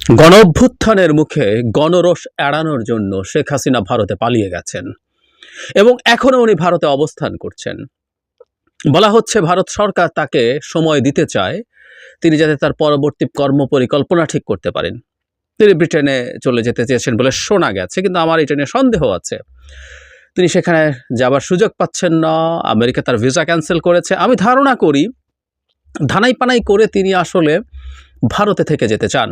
গণ অভ্যুত্থানের মুখে গণরোষ এড়ানোর জন্য শেখ হাসিনা ভারতে পালিয়ে গেছেন এবং এখনো উনি ভারতে অবস্থান করছেন। বলা হচ্ছে ভারত সরকার তাকে সময় দিতে চায়, তিনি যাতে তার পরবর্তী কর্মপরিকল্পনা ঠিক করতে পারেন। তিনি ব্রিটেনে চলে যেতে চেয়েছেন বলে শোনা গেছে, কিন্তু আমার এটা নিয়ে সন্দেহ আছে। তিনি সেখানে যাবার সুযোগ পাচ্ছেন না, আমেরিকা তার ভিসা ক্যান্সেল করেছে। আমি ধারণা করি ধানাই পানাই করে তিনি আসলে ভারতে থেকে যেতে চান,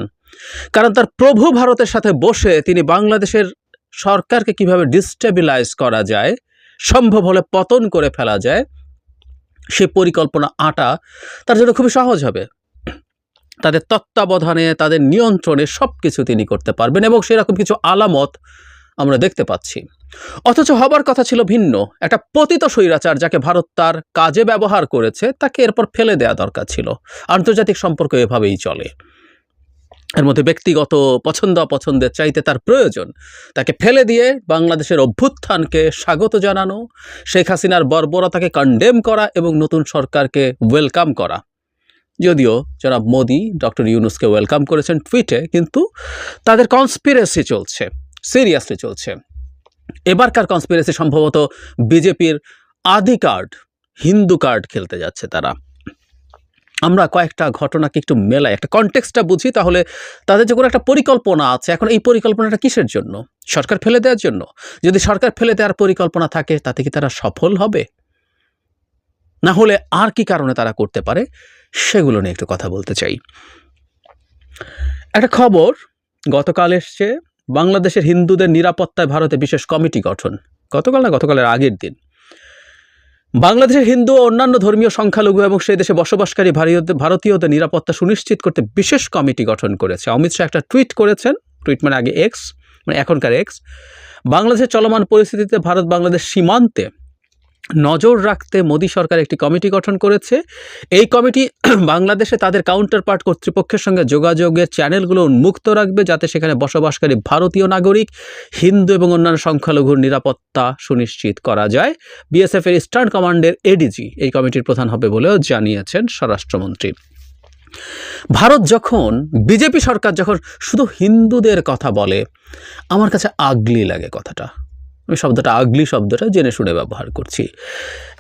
কারণ তার প্রভু ভারতের সাথে বসে তিনি বাংলাদেশের সরকারকে কিভাবে ডিস্টেবিলাইজ করা যায়, সম্ভব হলে পতন করে ফেলা যায়, সে পরিকল্পনা আঁটা তার জন্য খুবই সহজ হবে। তাদের তত্ত্বাবধানে, তাদের নিয়ন্ত্রণে সব কিছু তিনি করতে পারবেন এবং সেরকম কিছু আলামত আমরা দেখতে পাচ্ছি। অথচ হবার কথা ছিল ভিন্ন। একটা পতিত স্বৈরাচার যাকে ভারত তার কাজে ব্যবহার করেছে, তাকে এরপর ফেলে দেওয়া দরকার ছিল। আন্তর্জাতিক সম্পর্ক এভাবেই চলে, এর মধ্যে ব্যক্তিগত পছন্দ অপছন্দের চাইতে তার প্রয়োজন তাকে ফেলে দিয়ে বাংলাদেশের অভ্যুত্থানকে স্বাগত জানানো, শেখ হাসিনার বর্বরতাকে কন্ডেম করা এবং নতুন সরকারকে ওয়েলকাম করা। যদিও জনাব মোদি ডক্টর ইউনূসকে ওয়েলকাম করেছেন টুইটে, কিন্তু তাদের কনস্পিরেসি চলছে, সিরিয়াসলি চলছে। এবারকার কনস্পিরেসি সম্ভবত বিজেপির আদি কার্ড, হিন্দু কার্ড খেলতে যাচ্ছে তারা। আমরা কয়েকটা ঘটনাকে একটু মেলাই, একটা কনটেক্সটটা বুঝি, তাহলে তাদের যে কোনো একটা পরিকল্পনা আছে। এখন এই পরিকল্পনাটা কিসের জন্য? সরকার ফেলে দেওয়ার জন্য? যদি সরকার ফেলে দেওয়ার পরিকল্পনা থাকে, তাতে কি তারা সফল হবে? না হলে আর কি কারণে তারা করতে পারে, সেগুলো নিয়ে একটু কথা বলতে চাই। একটা খবর গতকাল এসছে, বাংলাদেশের হিন্দুদের নিরাপত্তায় ভারতে বিশেষ কমিটি গঠন। গতকালের আগের দিন বাংলাদেশের হিন্দু ও অন্যান্য ধর্মীয় সংখ্যালঘু এবং সেই দেশে বসবাসকারী ভারতীয়দের নিরাপত্তা সুনিশ্চিত করতে বিশেষ কমিটি গঠন করেছে। অমিত শাহ একটা টুইট করেছেন, টুইট মানে আগে এক্স, মানে এখনকার এক্স। বাংলাদেশের চলমান পরিস্থিতিতে ভারত বাংলাদেশ সীমান্তে নজর রাখতে মোদী সরকার একটি কমিটি গঠন করেছে। এই কমিটি বাংলাদেশে তাদের কাউন্টারপার্ট কর্তৃপক্ষের সঙ্গে যোগাযোগের চ্যানেলগুলো উন্মুক্ত রাখবে, যাতে সেখানে বসবাসকারী ভারতীয় নাগরিক, হিন্দু এবং অন্যান্য সংখ্যালঘুর নিরাপত্তা সুনিশ্চিত করা যায়। বিএসএফের ইস্টার্ন কমান্ডের এডিজি এই কমিটির প্রধান হবে বলেও জানিয়েছেন স্বরাষ্ট্রমন্ত্রী। ভারত যখন, বিজেপি সরকার যখন শুধু হিন্দুদের কথা বলে, আমার কাছে আগলি লাগে কথাটা। আমি আগলি শব্দটা জেনে শুনে ব্যবহার করছি।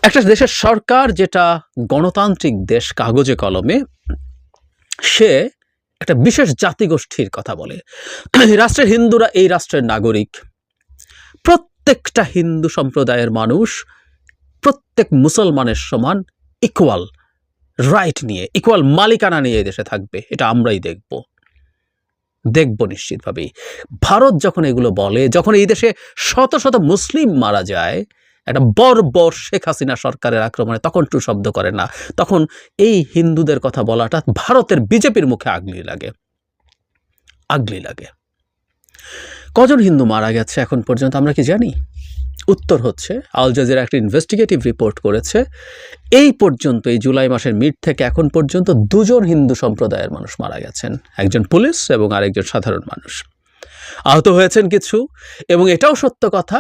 একটা দেশের সরকার যেটা গণতান্ত্রিক দেশ কাগজে কলমে, সে একটা বিশেষ জাতিগোষ্ঠীর কথা বলে। রাষ্ট্রের হিন্দুরা এই রাষ্ট্রের নাগরিক। প্রত্যেকটা হিন্দু সম্প্রদায়ের মানুষ প্রত্যেক মুসলমানের সমান ইকুয়াল রাইট নিয়ে, ইকুয়াল মালিকানা নিয়ে দেশে থাকবে। এটা আমরাই দেখব নিশ্চিতভাবেই। ভারত যখন এগুলো বলে, যখন এই দেশে শত শত মুসলিম মারা যায় একটা বর্বর শেখ হাসিনা সরকারের আক্রমণে, তখন টু শব্দ করে না। তখন এই হিন্দুদের কথা বলাটা ভারতের বিজেপির মুখে আগলি লাগে। কজন হিন্দু মারা গেছে এখন পর্যন্ত আমরা কি জানি? উত্তর হচ্ছে, আল জাজিরা একটা ইনভেস্টিগেটিভ রিপোর্ট করেছে, এই পর্যন্ত, এই জুলাই মাসের মিড থেকে এখন পর্যন্ত 2 জন হিন্দু সম্প্রদায়ের মানুষ মারা গেছেন, একজন পুলিশ এবং আরেকজন সাধারণ মানুষ। আহত হয়েছেন কিছু। এবং এটাও সত্য কথা,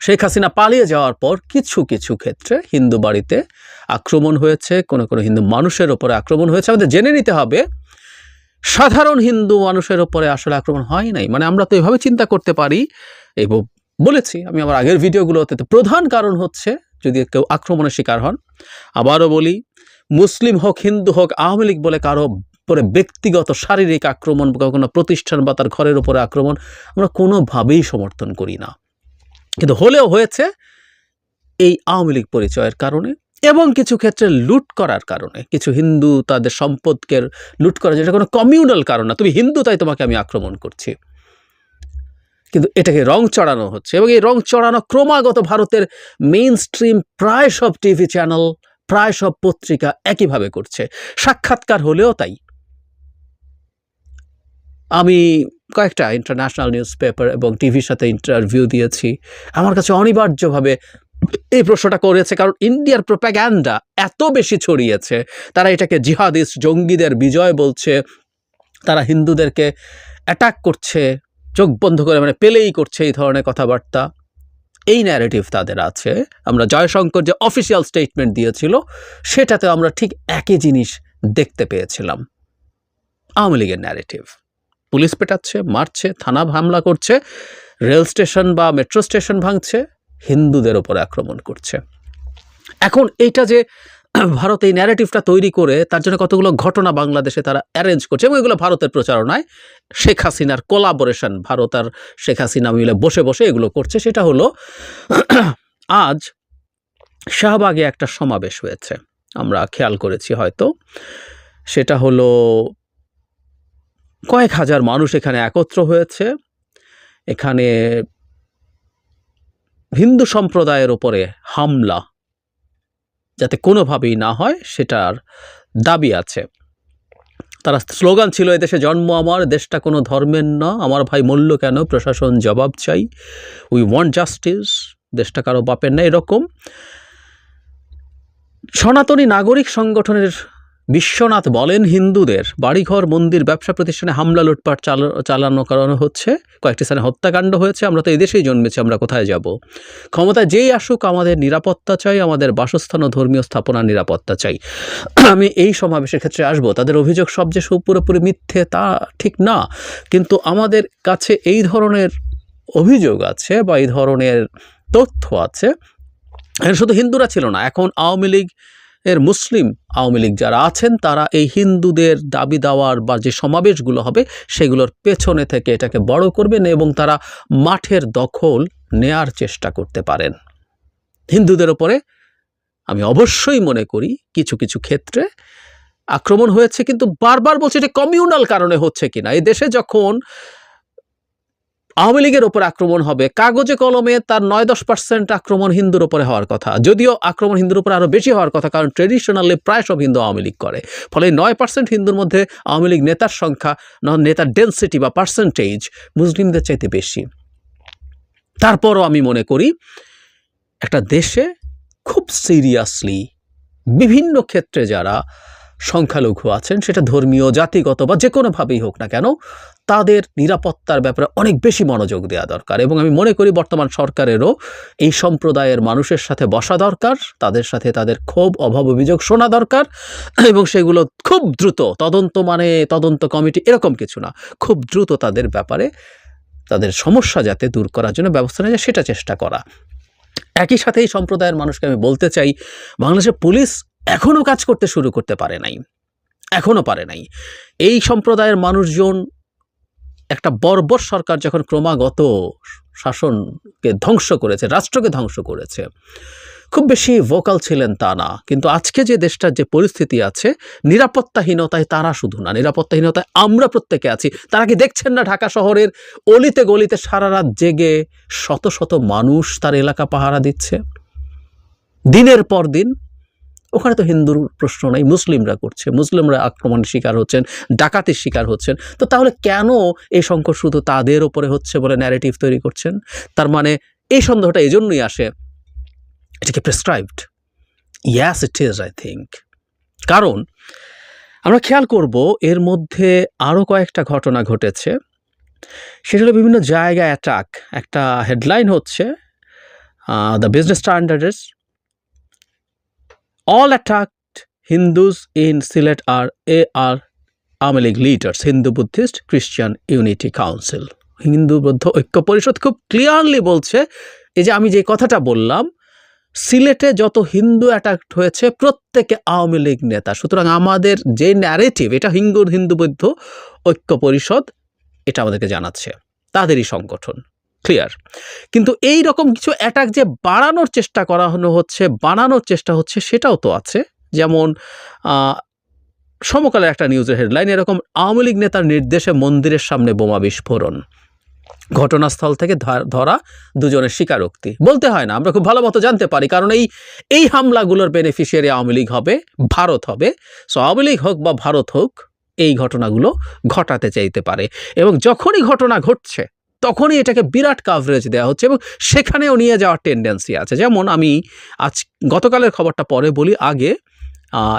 শেখ হাসিনা পালিয়ে যাওয়ার পর কিছু কিছু ক্ষেত্রে হিন্দু বাড়িতে আক্রমণ হয়েছে, কোনো হিন্দু মানুষের ওপরে আক্রমণ হয়েছে। আমাদের জেনে নিতে হবে, সাধারণ হিন্দু মানুষের ওপরে আসলে আক্রমণ হয় নাই। মানে আমরা তো এভাবে চিন্তা করতে পারি, এই বলেছি আমি আমার আগের ভিডিওগুলোতে, তো প্রধান কারণ হচ্ছে যদি কেউ আক্রমণের শিকার হন। আবারও বলি, মুসলিম হোক, হিন্দু হোক, আওয়ামী লীগ বলে কারো উপরে ব্যক্তিগত শারীরিক আক্রমণ, কোনো প্রতিষ্ঠান বা তার ঘরের উপরে আক্রমণ আমরা কোনোভাবেই সমর্থন করি না। কিন্তু হলেও হয়েছে এই আওয়ামী লীগ পরিচয়ের কারণে এবং কিছু ক্ষেত্রে লুট করার কারণে। কিছু হিন্দু তাদের সম্পদকে লুট করা, যেটা কোনো কমিউনাল কারণ না, তুমি হিন্দু তাই তোমাকে আমি আক্রমণ করছি। কিন্তু এটাকে রং চড়ানো হচ্ছে এবং এই রং চড়ানো ক্রমাগত ভারতের মেইন স্ট্রিম প্রায় সব টিভি চ্যানেল, প্রায় সব পত্রিকা একইভাবে করছে। সাক্ষাৎকার হলেও তাই। আমি কয়েকটা ইন্টারন্যাশনাল নিউজ পেপার এবং টিভির সাথে ইন্টারভিউ দিয়েছি। আমার কাছে অনিবার্যভাবে এই প্রশ্নটা করেছে, কারণ ইন্ডিয়ার প্রোপাগ্যান্ডা এত বেশি ছড়িয়েছে। তারা এটাকে জিহাদিস্ট, জঙ্গিদের বিজয় বলছে, তারা হিন্দুদেরকে অ্যাটাক করছে, চোখ বন্ধ করে, মানে পেলেই করছে, এই ধরনের কথাবার্তা। এই ন্যারেটিভ তাদের আছে। আমরা জয়শঙ্কর যে অফিসিয়াল স্টেটমেন্ট দিয়েছিল, সেটাতে আমরা ঠিক একই জিনিস দেখতে পেয়েছিলাম, আওয়ামী লীগের ন্যারেটিভ। পুলিশ পেটাচ্ছে, মারছে, থানা হামলা করছে, রেল স্টেশন বা মেট্রো স্টেশন ভাঙছে, হিন্দুদের ওপর আক্রমণ করছে। এখন এইটা যে ভারত এই ন্যারেটিভটা তৈরি করে তার জন্য কতগুলো ঘটনা বাংলাদেশে তারা অ্যারেঞ্জ করছে, এবং এগুলো ভারতের প্রচারণায় শেখ হাসিনার কোলাবোরেশন, ভারত আর শেখ হাসিনা মিলে বসে বসে এগুলো করছে। সেটা হলো আজ শাহবাগে একটা সমাবেশ হয়েছে, আমরা খেয়াল করেছি হয়তো। সেটা হলো কয়েক হাজার মানুষ এখানে একত্র হয়েছে। এখানে হিন্দু সম্প্রদায়ের ওপরে হামলা যাতে কোনোভাবেই না হয় সেটার দাবি আছে। তারা স্লোগান ছিল, এদেশে জন্ম আমার, দেশটা কোনো ধর্মের না, আমার ভাই মূল্য কেন, প্রশাসন জবাব চাই, উই ওয়ান্ট জাস্টিস, দেশটা কারো বাপের না, এরকম। সনাতনী নাগরিক সংগঠনের বিশ্বনাথ বলেন, হিন্দুদের বাড়িঘর, মন্দির, ব্যবসা প্রতিষ্ঠানে হামলা, লুটপাট করানো হচ্ছে, কয়েকটি স্থানে হত্যাকাণ্ড হয়েছে, আমরা তো এদেশেই জন্মেছি, আমরা কোথায় যাব? ক্ষমতায় যেই আসুক আমাদের নিরাপত্তা চাই, আমাদের বাসস্থান ও ধর্মীয় স্থাপনার নিরাপত্তা চাই। আমি এই সমাবেশের ক্ষেত্রে আসবো। তাদের অভিযোগ সব যে পুরোপুরি মিথ্যে তা ঠিক না, কিন্তু আমাদের কাছে এই ধরনের অভিযোগ আছে বা এই ধরনের তথ্য আছে। শুধু হিন্দুরা ছিল না, এখন আওয়ামী লীগ এর মুসলিম আওয়ামী লীগ যারা আছেন তারা এই হিন্দুদের দাবি দেওয়ার বা যে সমাবেশগুলো হবে সেগুলোর পেছনে থেকে এটাকে বড় করবেন, এবং তারা মাঠের দখল নেয়ার চেষ্টা করতে পারেন হিন্দুদের ওপরে। আমি অবশ্যই মনে করি কিছু কিছু ক্ষেত্রে আক্রমণ হয়েছে, কিন্তু বারবার বলছে এটা কমিউনাল কারণে হচ্ছে কিনা। এই দেশে যখন আওয়ামী লীগের ওপর আক্রমণ হবে, কাগজে কলমে তার 9-10% আক্রমণ হিন্দুর ওপরে হওয়ার কথা, যদিও আক্রমণ হিন্দুর উপরে আরও বেশি হওয়ার কথা, কারণ ট্রেডিশনালি প্রায় সব হিন্দু আওয়ামী লীগ করে। ফলে 9% হিন্দুর মধ্যে আওয়ামী লীগ নেতার সংখ্যা, নেতার ডেন্সিটি বা পার্সেন্টেজ মুসলিমদের চাইতে বেশি। তারপরও আমি মনে করি একটা দেশে খুব সিরিয়াসলি বিভিন্ন ক্ষেত্রে যারা সংখ্যালঘু আছেন, সেটা ধর্মীয়, জাতিগত বা যে কোনোভাবেই হোক না কেন, তাদের নিরাপত্তার ব্যাপারে অনেক বেশি মনোযোগ দেওয়া দরকার। এবং আমি মনে করি বর্তমান সরকারেরও এই সম্প্রদায়ের মানুষের সাথে বসা দরকার, তাদের সাথে তাদের ক্ষোভ, অভাব, অভিযোগ শোনা দরকার, এবং সেগুলো খুব দ্রুত তদন্ত কমিটি এরকম কিছু না, খুব দ্রুত তাদের ব্যাপারে তাদের সমস্যা যাতে দূর করার জন্য ব্যবস্থা নেওয়া যায় সেটা চেষ্টা করা। একই সাথে এই সম্প্রদায়ের মানুষকে আমি বলতে চাই, বাংলাদেশের পুলিশ এখনও কাজ করতে শুরু করতে পারে নাই। এই সম্প্রদায়ের মানুষজন একটা বর্বর সরকার যখন ক্রমাগত শাসনকে ধ্বংস করেছে, রাষ্ট্রকে ধ্বংস করেছে, খুব বেশি ভোকাল ছিলেন তা না। কিন্তু আজকে যে দেশটার যে পরিস্থিতি আছে, নিরাপত্তাহীনতায় তারা শুধু না, নিরাপত্তাহীনতায় আমরা প্রত্যেকে আছি। তারা কি দেখছেন না ঢাকা শহরের অলিতে গলিতে সারা রাত জেগে শত শত মানুষ তার এলাকা পাহারা দিচ্ছে দিনের পর দিন? ওখানে তো হিন্দুর প্রশ্ন নাই, মুসলিমরা করছে, মুসলিমরা আক্রমণের শিকার হচ্ছেন, ডাকাতির শিকার হচ্ছেন। তো তাহলে কেন এই সংকট শুধু তাদের ওপরে হচ্ছে বলে ন্যারেটিভ তৈরি করছেন? তার মানে এই সন্দেহটা এই জন্যই আসে, এটা কি prescribed? Yes it is, I think. কারণ আমরা খেয়াল করব এর মধ্যে আরও কয়েকটা ঘটনা ঘটেছে। সেটা হলো বিভিন্ন জায়গায় অ্যাটাক। একটা হেডলাইন হচ্ছে the business standards, all attacked Hindus in Sylhet are Awaमी League leaders, Hindu Buddhist Christian Unity Council, Hindu বৌদ্ধ ঐক্য পরিষদ খুব ক্লিয়ারলি বলছে, এই যে আমি যে কথাটা বললাম, সিলেটে যত হিন্দু অ্যাটাক হয়েছে প্রত্যেকে আওয়ামী লীগ নেতা। সুতরাং আমাদের যে ন্যারেটিভ, এটা হিন্দু বৌদ্ধ ঐক্য পরিষদ এটা আমাদেরকে জানাচ্ছে, তাদেরই সংগঠন, ক্লিয়ার। কিন্তু এই রকম কিছু অ্যাটাক যে বানানোর চেষ্টা হচ্ছে সেটাও তো আছে। যেমন সমকালের একটা নিউজের হেডলাইন এরকম, আওয়ামী লীগ নেতার নির্দেশে মন্দিরের সামনে বোমা বিস্ফোরণ, ঘটনাস্থল থেকে ধরা দুজনের স্বীকারোক্তি। বলতে হয় না, আমরা খুব ভালো মতো জানতে পারি, কারণ এই হামলাগুলোর বেনিফিশিয়ারি আওয়ামী লীগ হবে, ভারত হবে। সো আওয়ামী লীগ হোক বা ভারত হোক, এই ঘটনাগুলো ঘটাতে চাইতে পারে, এবং যখনই ঘটনা ঘটছে তখনই এটাকে বিরাট কাভারেজ দেওয়া হচ্ছে, এবং সেখানেও নিয়ে যাওয়ার টেন্ডেন্সি আছে। যেমন আমি গতকালের খবরটা পরে বলি, আগে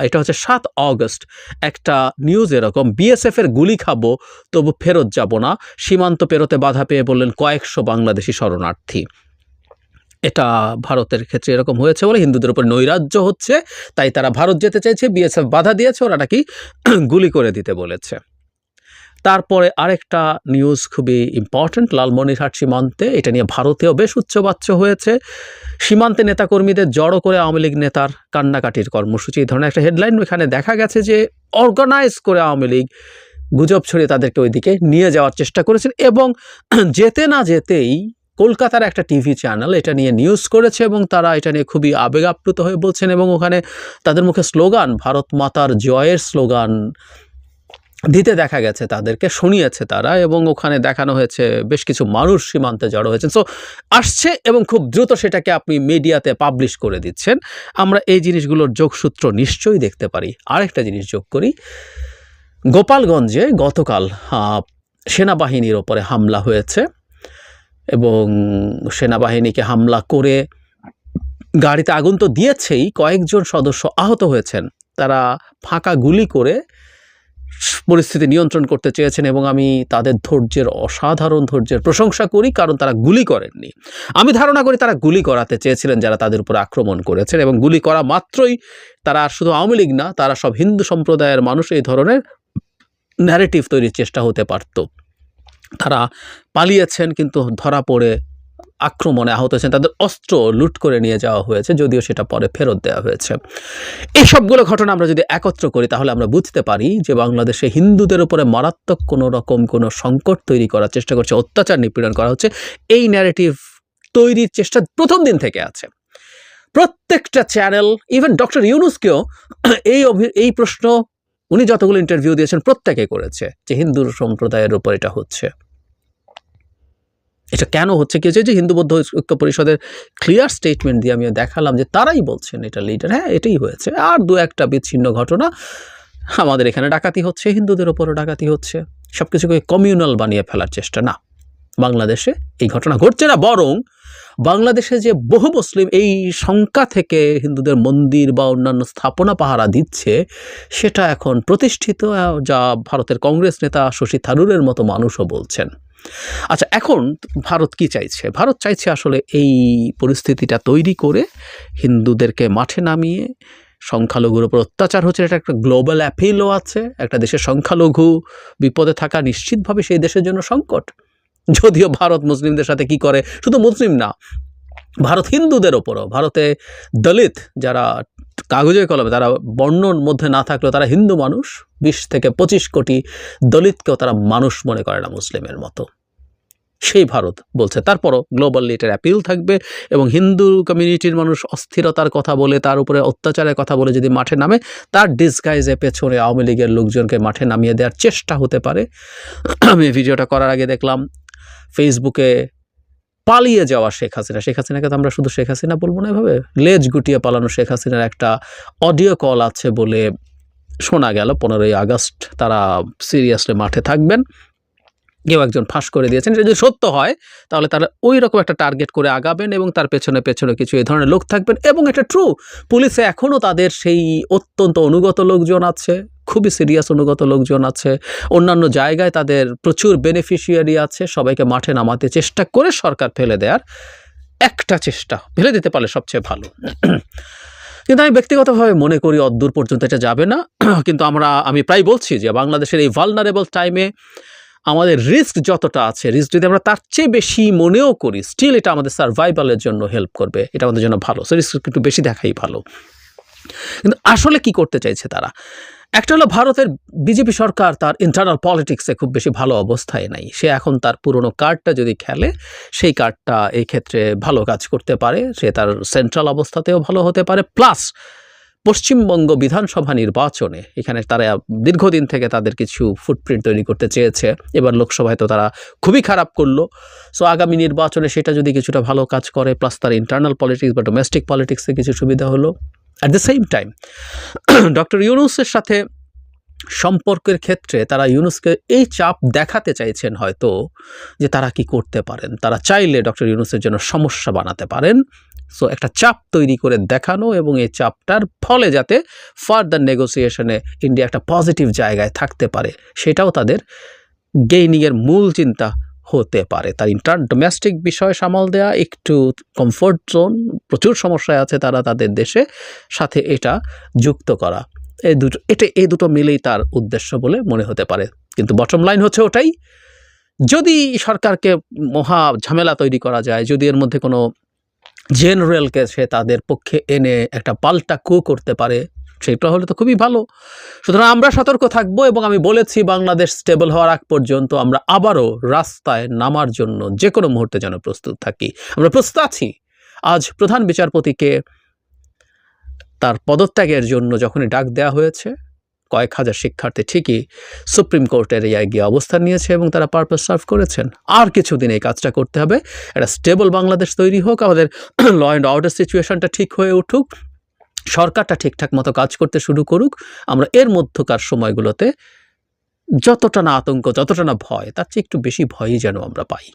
এটা হচ্ছে 7 অগস্ট একটা নিউজ এরকম, বিএসএফের গুলি খাবো তবু ফেরত যাব না, সীমান্ত পেরোতে বাধা পেয়ে বললেন কয়েকশো বাংলাদেশি শরণার্থী। এটা ভারতের ক্ষেত্রে এরকম হয়েছে বলে হিন্দুদের উপর নৈরাজ্য হচ্ছে, তাই তারা ভারত যেতে চাইছে, বিএসএফ বাধা দিয়েছে, ওরা নাকি গুলি করে দিতে বলেছে। তারপরে আরেকটা নিউজ খুবই ইম্পর্ট্যান্ট, লালমনিরহাট সীমান্তে, এটা নিয়ে ভারতেও বেশ উচ্চবাচ্য হয়েছে। সীমান্তে নেতাকর্মীদের জড়ো করে আওয়ামী লীগ নেতার কান্নাকাটির কর্মসূচি, এই ধরনের একটা হেডলাইন। এখানে দেখা গেছে যে অর্গানাইজ করে আওয়ামী লীগ গুজব ছড়িয়ে তাদেরকে ওইদিকে নিয়ে যাওয়ার চেষ্টা করেছেন, এবং যেতে না যেতেই কলকাতার একটা টিভি চ্যানেল এটা নিয়ে নিউজ করেছে এবং তারা এটা নিয়ে খুবই আবেগ আপ্লুত হয়ে বলছেন, এবং ওখানে তাদের মুখে স্লোগান, ভারত মাতার জয়ের স্লোগান দিতে দেখা গেছে, তাদেরকে শুনিয়েছে তারা, এবং ওখানে দেখানো হয়েছে বেশ কিছু মানুষ সীমান্তে জড়ো হয়েছেন। সো আসছে এবং খুব দ্রুত সেটাকে আপনি মিডিয়াতে পাবলিশ করে দিচ্ছেন। আমরা এই জিনিসগুলোর যোগসূত্র নিশ্চয়ই দেখতে পারি। আরেকটা জিনিস যোগ করি, গোপালগঞ্জে গতকাল সেনাবাহিনীর ওপরে হামলা হয়েছে, এবং সেনাবাহিনীকে হামলা করে গাড়িতে আগুন তো দিয়েছেই, কয়েকজন সদস্য আহত হয়েছেন। তারা ফাঁকা গুলি করে পরিস্থিতি নিয়ন্ত্রণ করতে চেয়েছেন, এবং আমি তাদের ধৈর্যের, অসাধারণ ধৈর্যের প্রশংসা করি, কারণ তারা গুলি করেননি। আমি ধারণা করি তারা গুলি করাতে চেয়েছিলেন যারা তাদের উপর আক্রমণ করেছেন, এবং গুলি করা মাত্রই তারা আর শুধু আওয়ামী লীগ না, তারা সব হিন্দু সম্প্রদায়ের মানুষ, এই ধরনের ন্যারেটিভ তৈরির চেষ্টা হতে পারত। তারা পালিয়েছেন, কিন্তু ধরা পড়ে আক্রমণে আহত হয়েছেন, তাদের অস্ত্র লুট করে নিয়ে যাওয়া হয়েছে, যদিও সেটা পরে ফেরত দেওয়া হয়েছে। এই সবগুলো ঘটনা আমরা যদি একত্র করি তাহলে আমরা বুঝতে পারি যে বাংলাদেশে হিন্দুদের উপরে মারাত্মক কোনো সংকট তৈরি করার চেষ্টা করছে, অত্যাচার নিপীড়ন করা হচ্ছে। এই ন্যারেটিভ তৈরির চেষ্টা প্রথম দিন থেকে আছে। প্রত্যেকটা চ্যানেল, ইভেন ডক্টর ইউনূসকেও এই প্রশ্ন উনি যতগুলো ইন্টারভিউ দিয়েছেন প্রত্যেকে করেছে যে হিন্দু সম্প্রদায়ের উপর এটা হচ্ছে। এটা কেন হচ্ছে, কি হচ্ছে, যে হিন্দু বৌদ্ধ ঐক্য পরিষদের ক্লিয়ার স্টেটমেন্ট দিয়ে আমিও দেখালাম যে তারাই বলছেন এটা লিডার, হ্যাঁ এটাই হয়েছে। আর দু একটা বিচ্ছিন্ন ঘটনা, আমাদের এখানে ডাকাতি হচ্ছে, হিন্দুদের ওপরও ডাকাতি হচ্ছে, সব কিছুকে কমিউনাল বানিয়ে ফেলার চেষ্টা। না, বাংলাদেশে এই ঘটনা ঘটছে না, বরং বাংলাদেশে যে বহু মুসলিম এই শঙ্কা থেকে হিন্দুদের মন্দির বা অন্যান্য স্থাপনা পাহারা দিচ্ছে, সেটা এখন প্রতিষ্ঠিত, যা ভারতের কংগ্রেস নেতা শশী থারুরের মতো মানুষও বলছেন। আচ্ছা, এখন ভারত কি চাইছে? ভারত চাইছে আসলে এই পরিস্থিতিটা তৈরি করে হিন্দুদেরকে মাঠে নামিয়ে, সংখ্যালঘুর উপর অত্যাচার হচ্ছে, এটা একটা গ্লোবাল অ্যাপিলও আছে। একটা দেশের সংখ্যালঘু বিপদে থাকা নিশ্চিতভাবে সেই দেশের জন্য সংকট। যদিও ভারত মুসলিমদের সাথে কি করে, শুধু মুসলিম না, ভারত হিন্দুদের ওপরও, ভারতে দলিত যারা কাগজে কলমে, তারা বর্ণর মধ্যে না থাকলেও তারা হিন্দু মানুষ, 20 থেকে 25 কোটি দলিতকেও তারা মানুষ মনে করে না মুসলিমের মতো। সেই ভারত বলছে তারপরও গ্লোবাল এটার অ্যাপিল থাকবে, এবং হিন্দু কমিউনিটির মানুষ অস্থিরতার কথা বলে, তার উপরে অত্যাচারের কথা বলে যদি মাঠে নামে, তার ডিসগাইজে পেছনে আওয়ামী লীগের লোকজনকে মাঠে নামিয়ে দেওয়ার চেষ্টা হতে পারে। আমি ভিডিওটা করার আগে দেখলাম ফেসবুকে পালিয়ে যাওয়া শেখ হাসিনাকে তো আমরা শুধু শেখ হাসিনা বলবো না, এভাবে লেজ গুটিয়ে পালানো শেখ হাসিনার একটা অডিও কল আছে বলে শোনা গেল। 15ই আগস্ট তারা সিরিয়াসলি মাঠে থাকবেন, কেউ একজন ফাঁস করে দিয়েছেন। এটা যদি সত্য হয় তাহলে তারা ওই রকম একটা টার্গেট করে আগাবেন, এবং তার পেছনে কিছু এই ধরনের লোক থাকবেন। এবং এটা ট্রু, পুলিশে এখনও তাদের সেই অত্যন্ত অনুগত লোকজন আছে, খুবই সিরিয়াস অনুগত লোকজন আছে, অন্যান্য জায়গায় তাদের প্রচুর বেনিফিশিয়ারি আছে। সবাইকে মাঠে নামাতে চেষ্টা করে সরকার ফেলে দেওয়ার একটা চেষ্টা, ফেলে দিতে পারলে সবচেয়ে ভালো। কিন্তু আমি ব্যক্তিগতভাবে মনে করি অদ্দূর পর্যন্ত এটা যাবে না। কিন্তু আমি প্রায় বলছি যে বাংলাদেশের এই ভালনারেবল টাইমে আমাদের রিস্ক যতটা আছে, রিস্ক যদি আমরা তার চেয়ে বেশি মনেও করি, স্টিল এটা আমাদের সার্ভাইভালের জন্য হেল্প করবে, এটা আমাদের জন্য ভালো। সো রিস্ক একটু বেশি দেখাই ভালো। কিন্তু আসলে কি করতে চাইছে তারা? একটা হলো, ভারতের বিজেপি সরকার তার ইন্টারনাল পলিটিক্সে খুব বেশি ভালো অবস্থায় নাই। সে এখন তার পুরনো কার্ডটা যদি খেলে, সেই কার্ডটা এই ক্ষেত্রে ভালো কাজ করতে পারে, সে তার সেন্ট্রাল অবস্থাতেও ভালো হতে পারে। প্লাস পশ্চিমবঙ্গ বিধানসভা নির্বাচনে এখানে তারা দীর্ঘদিন থেকে তাদের কিছু ফুটপ্রিন্ট তৈরি করতে চেয়েছে, এবার লোকসভায় তো তারা খুবই খারাপ করলো। সো আগামী নির্বাচনে সেটা যদি কিছুটা ভালো কাজ করে, প্লাস তার ইন্টারনাল পলিটিক্স বা ডোমেস্টিক পলিটিক্সে কিছু সুবিধা হলো। At the same time doctor ইউনূসের সাথে সম্পর্কের ক্ষেত্রে তারা ইউনূসকে এই চাপ দেখাতে চাইছেন হয়তো, যে তারা কি করতে পারেন, তারা চাইলে ডক্টর ইউনূসের জন্য সমস্যা বানাতে পারেন। সো একটা চাপ তৈরি করে দেখানো, এবং এই চাপটার ফলে যাতে ফার্দার নেগোসিয়েশনে ইন্ডিয়া একটা পজিটিভ জায়গায় থাকতে পারে, সেটাও তাদের গেইনিংয়ের মূল চিন্তা হতে পারে। তার ডোমেস্টিক বিষয় সামাল দেয়া, একটু কমফোর্ট জোন, প্রচুর সমস্যায় আছে তারা তাদের দেশে, সাথে এটা যুক্ত করা, এই দুটো মিলেই তার উদ্দেশ্য বলে মনে হতে পারে। কিন্তু বটম লাইন হচ্ছে ওটাই, যদি সরকারকে মহা ঝামেলা তৈরি করা যায়, যদি এর মধ্যে কোনো জেনারেলকে সে তাদের পক্ষে এনে একটা পাল্টা কু করতে পারে, সেটা হলে তো খুবই ভালো। সুতরাং আমরা সতর্ক থাকবো, এবং আমি বলেছি বাংলাদেশ স্টেবল হওয়ার আগ পর্যন্ত আমরা আবারও রাস্তায় নামার জন্য যে কোনো মুহূর্তে যেন প্রস্তুত থাকি। আমরা প্রস্তুত আছি। আজ প্রধান বিচারপতিকে তার পদত্যাগের জন্য যখনই ডাক দেওয়া হয়েছে, কয়েক হাজার শিক্ষার্থী ঠিকই সুপ্রিম কোর্টের এরিয়ায় গিয়ে অবস্থান নিয়েছে এবং তারা পারপাস সার্ভ করেছেন। আর কিছুদিন এই কাজটা করতে হবে, একটা স্টেবল বাংলাদেশ তৈরি হোক, আমাদের ল অ্যান্ড অর্ডার সিচুয়েশনটা ঠিক হয়ে উঠুক, সরকারটা ঠিকঠাক মতো কাজ করতে শুরু করুক। আমরা এর মধ্যকার সময়গুলোতে যতটা না আতঙ্ক, যতটা না ভয়, তার চেয়ে একটু বেশি ভয়ই যেন আমরা পাই।